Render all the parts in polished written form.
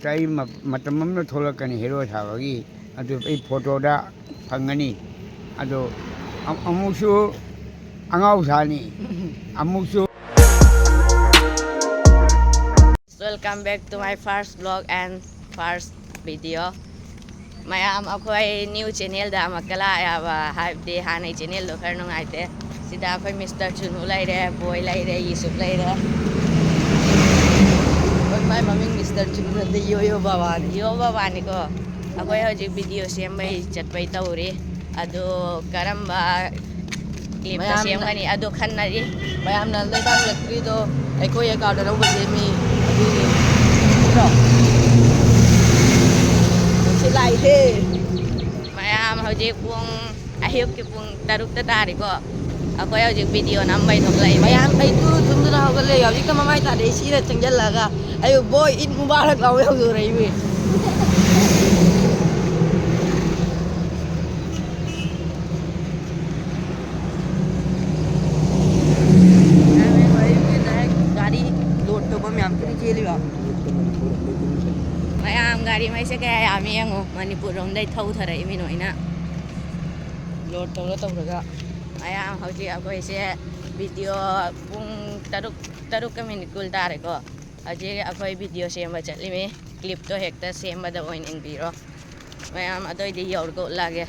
Cái mà tấm mắm nó thôi là cái này hero thảo cái cái photo đó phăng này ado amusu angau sani amusu. Welcome back to my first vlog and first video. Mayam ako'y new channel da makala ya hype de hanay channel lo karno ngaite. Sida ako'y Mr. Chunu laire, boy laire, Yusuf laire. May maming Mr. Chunu de Yoyo Babani ko. Ako'y hojik video siyempre chatpay tauri. Ado karamba clip ta siyempre ni ado kan na rin. Mayam na letang lakri do ako'y ikaw na raw basemi. Silai he. Mayam hojik pung ayok ki pung taruk ta tari ko. Ako'y hojik video nambay nuklay. Mayam ay tu tundu na hawag le. Hawag ka mamay ta de sira changjal laga. Ayo boy Eid Mubarak law yaw do rai we. गाड़ी load तो बम हम के चली बा Mayam gari may sa kaya yami yang Manipur rom day thau thara imi no ina. Load तो तो रगा Mayam hojik ako'y siya video pung taruk kami ni kul tari ko. Hojik ako'y video siya machat limi clip to hekta siya madawoin in biro. Mayam adoy di yor ko lagi.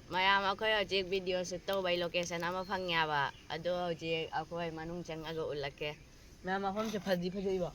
Mayam ako'y hojik video sa to by location na mapangya ba. Ado hojik ako'y manung chang ago ulake. मैं माफम से fuzzy fuzzy बा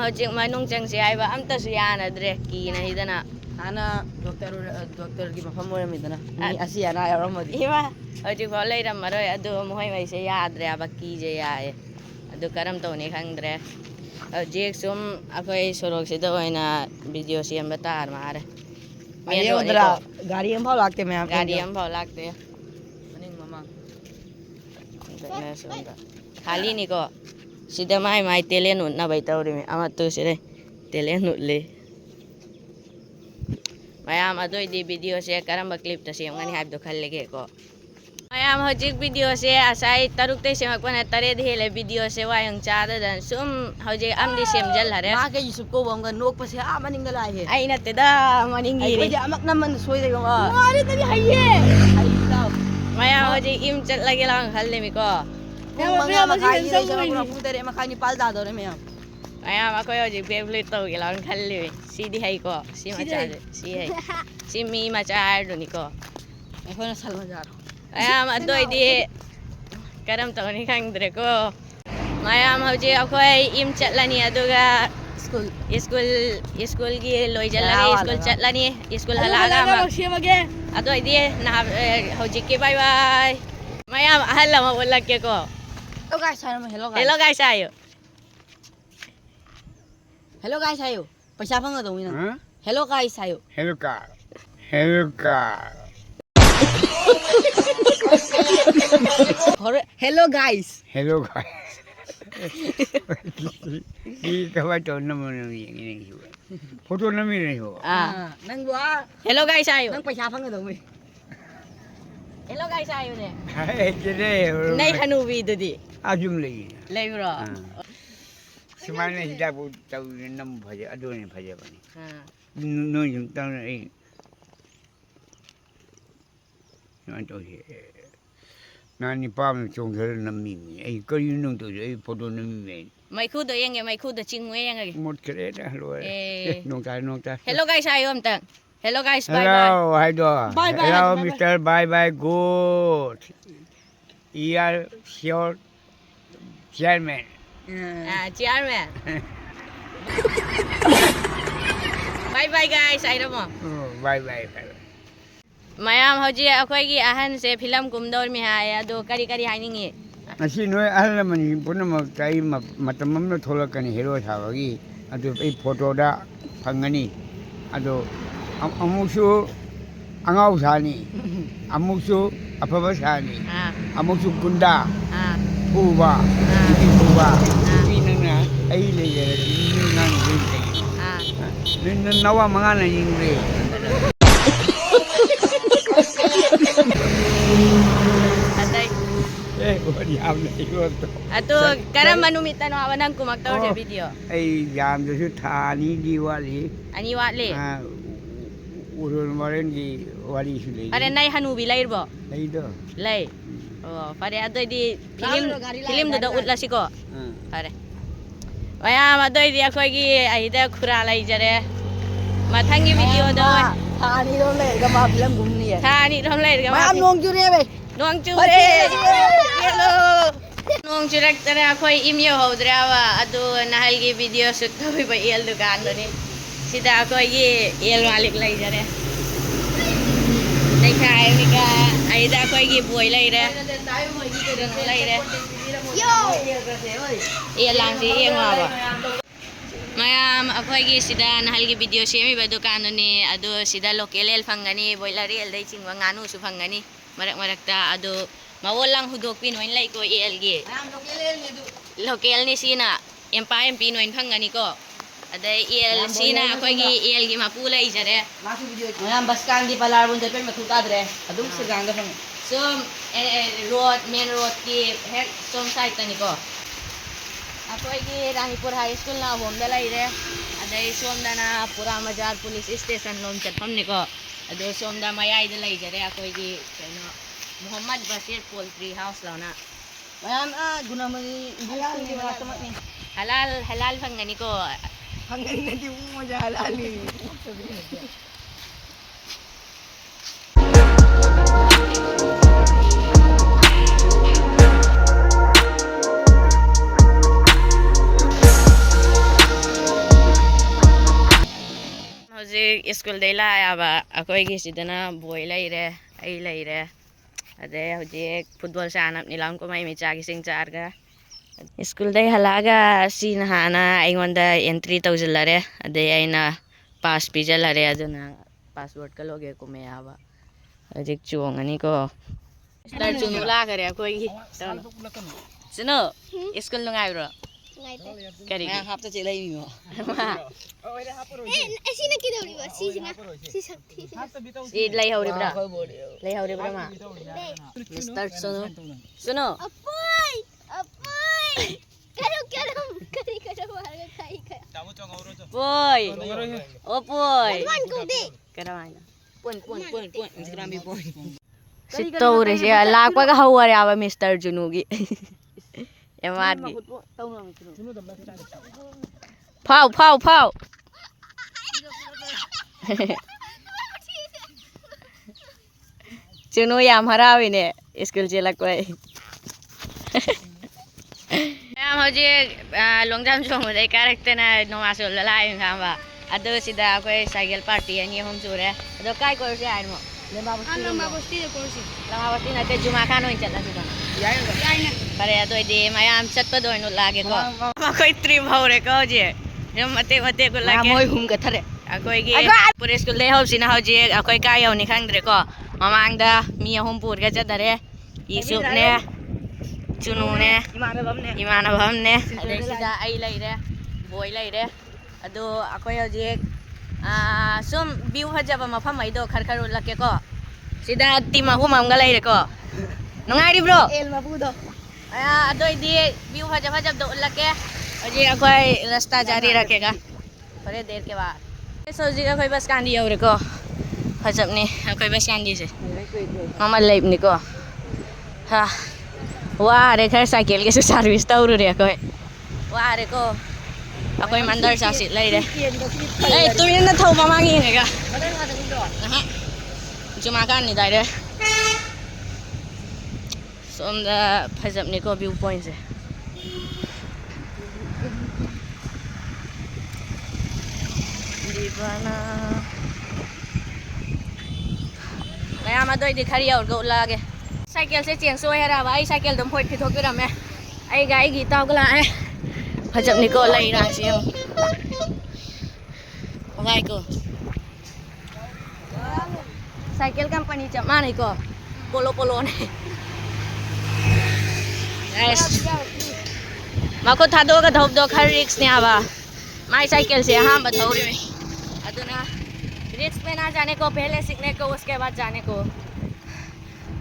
Hojik manung chang siya ba amta siya na dre ki na hidana. Ana doktor की मफम मोरे में तना ni asi ana ya ramadi Iba hojik boleh ram maroy ado mohai mai se yaad re abaki je yae. Ado karam to ni khang dre. Hojik sum ako'y sorok se do na video siya batar mare. ये उधर गाड़ी हम भाव लागते मैं Gadi am bhau lagte. मनिंग mama Khali ni ko. Sida mai tele nut na bai tauri me ama tu sire tele nut le. Mayam adoy di video se karamba clip ta se ngani hype do khalle ke ko. Mayam hojik video se asai taruk te se makwana tare dhele video se wayang chada dan sum hojik am di sem jal hare. मां के यूसुफ को बंगा नोक पसे आ मनिंग दला है Ai na te da maningiri. आई अमक नमन सोई दे गवा Mari tadi haye. आई लाव Mayam hojik im chat lagi lang khalle mi ko. मंगा मखाई रे जरा पूरा पुतरे मखाई नि पाल दा दो रे मैं Mayam ako hojik favorite to gilang khalle si di hay ko si macha si hay si mi macha do ni ko. मैं कोना साल में जा रहा हूं Mayam adoy di karam to ni khang dre ko. Mayam hojik ako'y im chat lani aduga school school gi loy jalani school chat lani school halaga ma adoy di na hojik ke bye bye. Mayam ahal ma wala ke ko. Hello guys आयो Hello guys ayo. Hello guys आयो पैसा फंगा दो ना Hah? Hello guys आयो Hello car. Hello guys Hello guys. Di kawan tu nama ini juga. Foto nama ini juga. Ah. नंग बुआ Hello guys ayo. नंग पैसा फंगा दो मैं Hello guys ayo ne. Hai jadi. Nay hanubi dudi. Ajum lagi. Lay bro. Semana kita pun tahu nama saja. Aduh ni saja ni. Ha. No yang tahu ni. Nanti nani pam chong sel nami ni. Kau yunung tu, foto nami ni. Mai khu do yang mai khu do chingwe yang. Mot kere dah luar. Nong ta. Hello guys ayo amtang. Hello guys bye bye. Hello, hi do. Bye, bye, Hello, bye, bye. Mr. Bye, good. Here, your chairman. Ah, chairman. Bye bye guys ayo mo. Bye. Mayam hoji akhoi gi ahan se film kumdor mi ha ya do kari haningi ꯉꯁꯤ ꯅꯣꯏ ꯑꯍꯜ ꯂꯃꯟ ꯄꯨꯝꯅꯃꯛꯇ ꯑꯩ ꯃꯇꯝ ꯑꯃꯗ ꯊꯣꯛꯂꯛꯀꯅꯤ hero ꯁꯥꯕꯒꯤ ꯑꯗꯨ ꯑꯩ ꯐꯣꯇꯣꯗ ꯐꯪꯒꯅꯤ ꯑꯗꯣ ꯑꯃꯨꯛꯁꯨ ꯑꯉꯥꯎ ꯁꯥꯅꯤ ꯑꯃꯨꯛꯁꯨ ꯑꯐꯕ ꯁꯥꯅꯤ ꯑꯃꯨꯛꯁꯨ ꯒꯨꯟꯗꯥ ꯐꯨꯕ ꯅꯨꯄꯤ ꯐꯨꯕ ꯅꯨꯄꯤ ꯅꯪꯅ ꯑꯩ ꯂꯩꯖꯔꯗꯤ ꯃꯤ ꯉꯥꯡ ꯅꯪ ꯅꯋꯥ ꯃꯉꯥꯅ ꯌꯤꯡꯈ꯭ꯔꯦ Atay. wari yam na iyoto. Ato, karang manumita no awan ang kumaktaw sa video. Ay, yam doon thani di wali. Ani wali. Urun marin di wali sila. Pare nay hanubi lair bo? Lay do. Lay. Oh, pare ato di film do utla siko. Pare. Waya ato di ako gi ayda khura lai jare. Mathangi video do. Thani rom le ga ma film gumni hai. Thani rom lai ga ma nong chu re be. Nong chu re. Hello. Nong chu rak tara ako imyo hodra wa ado nahal gi video shoot kabi ba el dukan do ni. Sida ako gi el malik lai jare. Đây khai mi ka ai da ko gi boy lai re. Lai re. Yo. Iya lang si iya nga ba. Mayam ako gi sida nahal gi video semi ba dukan ni ado sida local el phangani boy la real dai chingwa nganu su phangani. Marak ta ado mawalang hudok pinoy lai ko el gi. Local ni sina empire pinoy phangani ko. Aday el sina ako gi el gi mapula ijare. Mayam bas kang di palarbon jape mathuta dre. Adum se ganga phang. So road main road ki head som side tani ko. Ako gi Ranipur High School na home dalai re. Aday som da na pura Majar police station lom chatpam ni ko. Ado som da mayai dalai jare ako gi kano Muhammad Basir Poultry House law na. Mayam guna mani halal ni wala samat ni. Halal phangani ko. Hanggang na di mo maja halal ni. Hojik school day la aba ako gi sidana boy lai re ai lai re ade hojik football sanap nilam ko mai mi cha gi sing char ga school day halaga sin hana aingonda entry tawjilare ade aina pass pijalare aduna password ka loge ko me aba hojik chuangani ko start chunula kare ako gi suno school lungai bro Kari. Hafta che lai mi mo. ऐसी ना किधर होगी बस सीजना सी सकती Si lay hauri bra. Lay hauri bra ma. Start suno. अपोय अपोय करो करो करी करो मार खाई खाई Boy. Oh boy. मान को दे Karamana. Pun Instagram bi pun. Si Tore siya lakwa ka hawari aba Mr. Junugi. Yamat gi. Pau. Juno yam harawi ne school jela koi. Yam hoje longjam jong dai karakter na no masul lalai khamba. Ado sida koi cycle party ani hom sure. Ado kai kor se ai mo. lama pasti de kursi Lama pasti na te juma kan hoin chala sida. Pare ado di mayam chat pa doin lage ko. Ma koi trip haure ko je. Yam mate ko lage. Moi hum ka thare. Akoi gi pure school day hob sina hoje akoi ka yaw ni khang dre ko. Mamang da mi hom pur ga cha dare. Yusuf ne. Chunu ne. Imana bham ne. Ade sida ai lai re. Boy lai re. Ado akoi hoje sum view hajaba mafam ai do khar ulake ko. Sida tima hu mam ga lai re ko. Nungai ri bro. El mabudo. Ado di view hajab do ulake. Hoje akoi rasta jari rakhega. थोड़े देर के बाद सोची का कोई बस कांदी और को हजब ने कोई बस कांदी से मामा लाइफ ने को हाँ वाह रे खैर साइकिल के सर्विस तो उड़ रही कोई वाह रे को कोई मंदिर सासी लाई रे ए तुम ये ना थाउ मामा की है क्या हाँ जुमा कान नहीं दायरे सोमदा हजब ने को व्यू पॉइंट से Mayam adoy di khari aur go lage cycle से चेंज सोए है रहा भाई साइकिल दम फोड़ फिर होकर मैं आई गाय गीता को लाए भजब निको लाई राशि हम भाई को साइकिल कंपनी चमा नहीं को पोलो पोलो ने यस माको था दो का धोप दो खर रिक्स ने आवा माई साइकिल से हाँ बताओ रे अदुना रिक्स में ना जाने को पहले सीखने को उसके बाद जाने को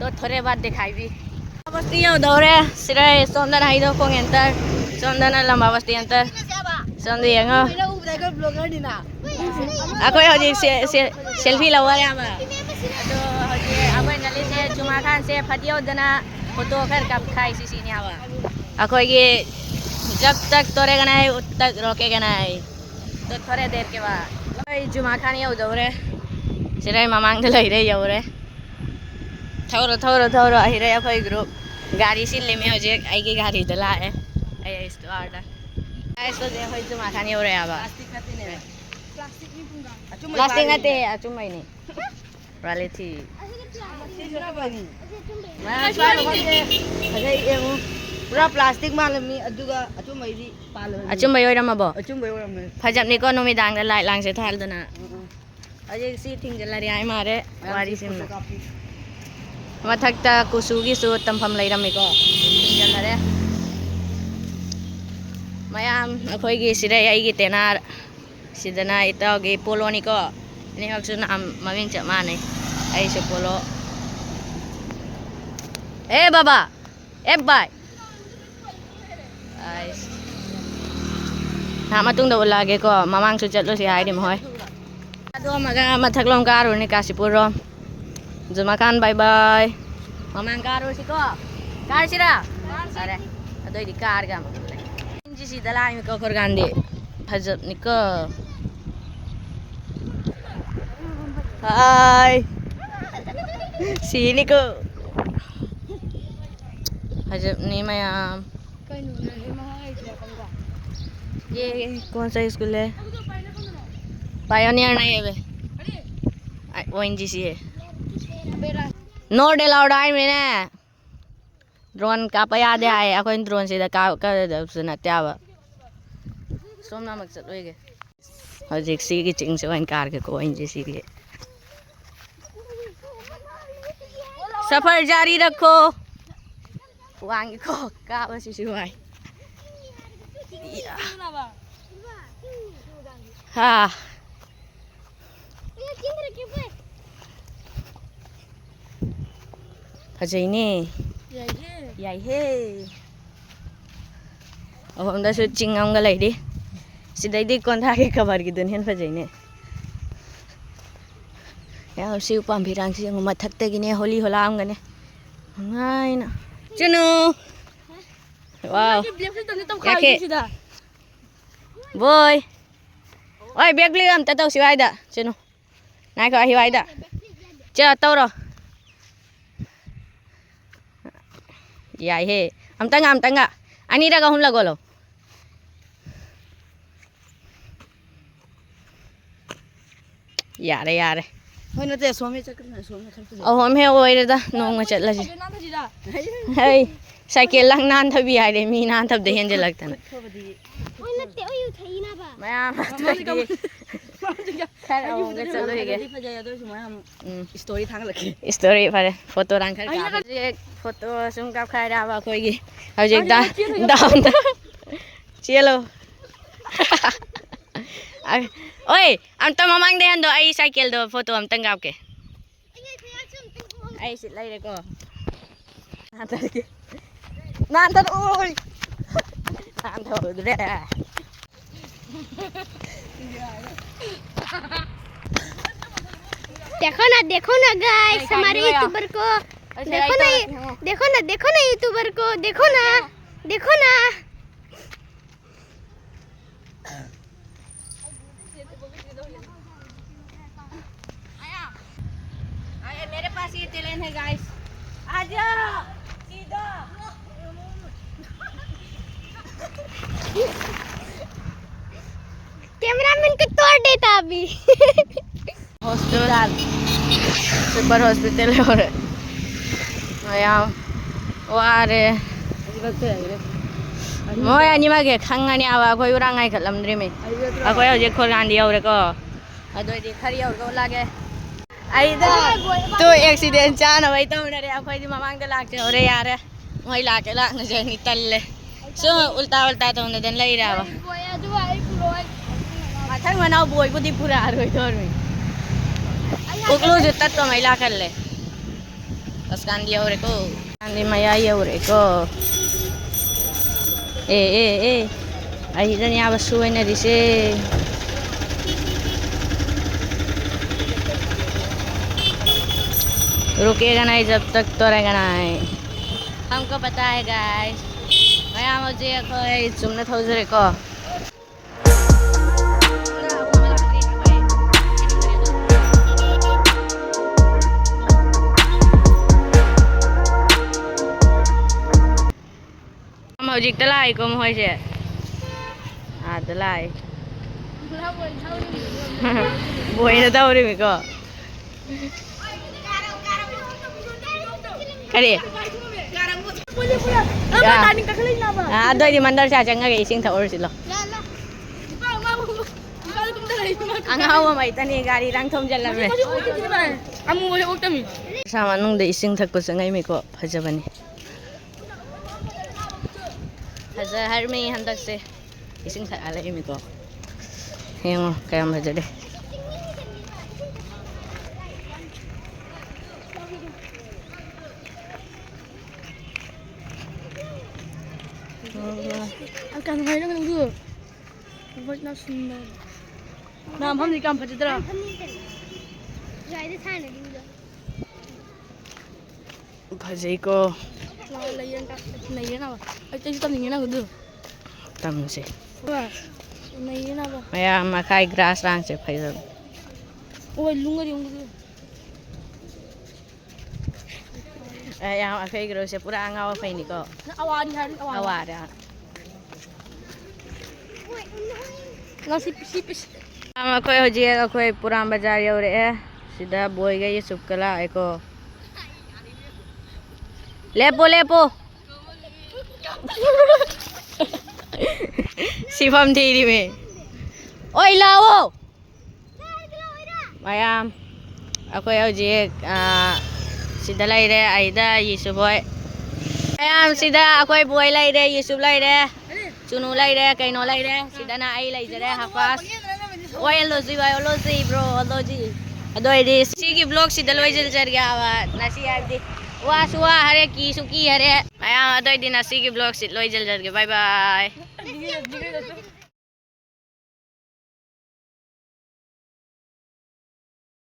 तो थोड़े बाद दिखाई भी बस्ती यो दौरे सिरे सोंदन हाइदो कोंग एंटर सोंदन लंबा बस्ती एंटर सोंदे यंगो अकोय होजी सेल्फी लवा रे आमा तो होजी अकोय नली से जुमा खान से फटियो दना फोटो खर कब खाई सी ने आवा अकोय के जब तक तोरेगा नहीं उत तक रोकेगा नहीं तो थोड़े देर के बाद जुमा खान यो दौरे सिरे मामांग दलाई रे यो रे थोरो थोरो थोरो आहिरे अखोय ग्रुप गाड़ी से ले में हो जे आई की गाड़ी दला है आई स्टार्ट ऐसो जे होय जुमा खान यो रे आबा प्लास्टिक आते अचुम भाई नहीं रियलिटी पूरा प्लास्टिक मालमी अदुगा अचुमैदी पालो अचुम भाई ओरमबो अचुमबै ओरमे फजबनी को नुमिदांग लाइट लांग से थाल दना अजे सी थिंग जला रे आई मारे वारी सिम मथक्ता कुसुगी सु तमफम लैरमिको थिंग जला रे मयाम अखोयगी सिरे आईगी तेनार सिदना इतावगी पोलोनी को नि हक्सु नाम ममिंग च माने आई से पोलो ए बाबा ए बाय हाँ मतुंग दो लागे को ममांग सु चलो से हाय दिम होय अदो मगा मथकलों कारो नि काशीपुरो जुमा खान बाय बाय ममांग कारो सिको कार सिरा अरे अदो दि कार गा इंजी सी दलाई में को खर गांदे फजब निको हाय सी निको फजब नि मयाम ये कौन सा स्कूल है पायोनियर नहीं है वे वो एनजीसी है नोट अलाउड आई मैंने ड्रोन का पे याद आए अकोइन ड्रोन से का सुना त्यावा सोमना मकसद होएगे हजिक सी की चिंग से वन कार के को एनजीसी के सफर जारी रखो वांगी को का बस सिवाय हाँ फजैने याई हे अब हम दसु चिंगम गलाई दी सीधे दी कौन था के कवर की दुनिया फजैने यार सिउ पाम भी रंग से मथक तक ने होली होला हम गने हाय ना चुनो wow याके boy oi bek beli am ta tau siwai da chenu nai ko hiwai da cha tau ro yai he am tanga ani da ga hun la golo yare होय न ते सोमे चक्र न सोमे खर्च oh hom he oi da nong ma chat la ji hey cycle लंग नान थबी आए रे मी नान थब दहेन जे लगता ना ओइ नते ओइ उठाई ना बा मैं आ खैर आओगे चलो ये स्टोरी थांग लखे स्टोरी पर फोटो रंग कर ये फोटो सुन का खाय रावा कोई की अब जे डाउन चलो ओए हम त ममांग देहन दो आई साइकिल दो फोटो हम तंगाव के आई सिट लाई रे को हां के Nantan oi. Nantan udah. देखो ना गाइस हमारे यूट्यूबर को देखो ना यूट्यूबर को देखो ना आया मेरे पास ये टैलेंट है गाइस आजा सीधा कैमरामैन को तोड़ देता अभी हॉस्पिटल सुपर हॉस्पिटल और ꯃꯌꯥꯝ ꯋꯥꯔꯦ ꯃꯣꯏ ꯑꯅꯤꯃꯛꯀꯤ ꯈꯪꯉꯅꯤ ꯑꯕ ꯑꯩꯈꯣꯏ ꯎꯔꯥꯡ ꯉꯥꯏꯈꯠꯂꯝꯗ꯭ꯔꯤꯃꯤ ꯑꯩꯈꯣꯏ ꯍꯧꯖꯤꯛ ꯈꯣꯜꯂꯥꯟꯗꯤ ꯌꯧꯔꯦꯀꯣ ꯑꯗꯨꯑꯣꯏꯗꯤ ꯈꯔ ꯌꯧꯔꯒ ꯎꯠꯂꯛꯑꯒꯦ ꯑꯩꯗ ꯇꯨ ꯑꯦꯛꯁꯤꯗꯦꯟ ꯆꯥꯅꯕꯩ ꯇꯧꯅꯔꯦ ꯑꯩꯈꯣꯏꯗꯤ ꯃꯃꯥꯡꯗ ꯂꯥꯛꯆꯍꯧꯔꯦ ꯌꯥꯔꯦ ꯃꯣꯏ ꯂꯥꯛꯀꯦ ꯂꯥꯛꯅꯖꯔꯅꯤ ꯇꯜꯂꯦ ꯁꯨꯝ ꯎꯜꯇꯥ ꯎꯜꯇꯥ ꯇꯧꯅꯗꯅ ꯂꯩꯔꯦꯕ ꯃꯊꯪ ꯃꯅꯥꯎ ꯕꯣꯏꯕꯨꯗꯤ ꯄꯨꯔꯛꯑꯔꯣꯏꯗꯧꯔꯃꯤ ꯄꯨꯛꯂꯨꯁꯨ ꯇꯠꯄꯉꯩ ꯂꯥꯛꯍꯜꯂꯦ ꯑꯁꯀꯥꯟꯗꯤ ꯌꯧꯔꯦꯀꯣ ꯀꯥꯟꯗꯤ ꯃꯌꯥ ꯌꯧꯔꯦꯀꯣ ए अहिरन यहाँ बस सुई न रिसे रुकेगा नहीं जब तक तोड़ेगा नहीं हमको पता है गाइस मैं मुझे कोई चुमने थोजरे को hojik telai ko mo hoy se telai boy na daw ri mi ko kari adoy di mandar sa changa ge ising thaur silo ang hawa mai tani gari rang thom jalla me amu boy oktami sama nung de ising thak pa sangai mi ko phajabani Hazar har में हंदक से इसिंग था आले में को हेंगो क्या मजा दे akan hai na ngu बहुत ना सुंदर नाम हम निकाम फजदरा राइड थाने दियो भजई को लयन का नहीं ना अच्छा तो नहीं ना गुदु तम से बस नहीं ना बा मैं मकाई ग्रास रंग से फैजल ओ लुंगा दी गुदु यहाँ अफे ग्रो से पूरा अंगावा फैनी को आवारी हर आवारा ना सिप हम कोई हो जिएगा कोई पुरान बाजार यौरे है सीधा बोई गई सुकला एको लेपो सिफम थीरी में ओइ लाओ मैम अकोई हौजिक सिदा लाइरे आइदा यीशु बोय मैम सिदा अकोई बोय लाइरे यीशु लाइरे चुनु लाइरे कैनो लाइरे सिदा ना आई लाइजरे हाफास ओइ लोजी ब्रो लोजी अदोइदी सिगी ब्लॉग सिदा लोइजल जर गया नसी आबदी वासुआ हरे की सुकी हरे मैम अदोइदी नसी की ब्लॉग सिद लोइजल जर गया बाय बाय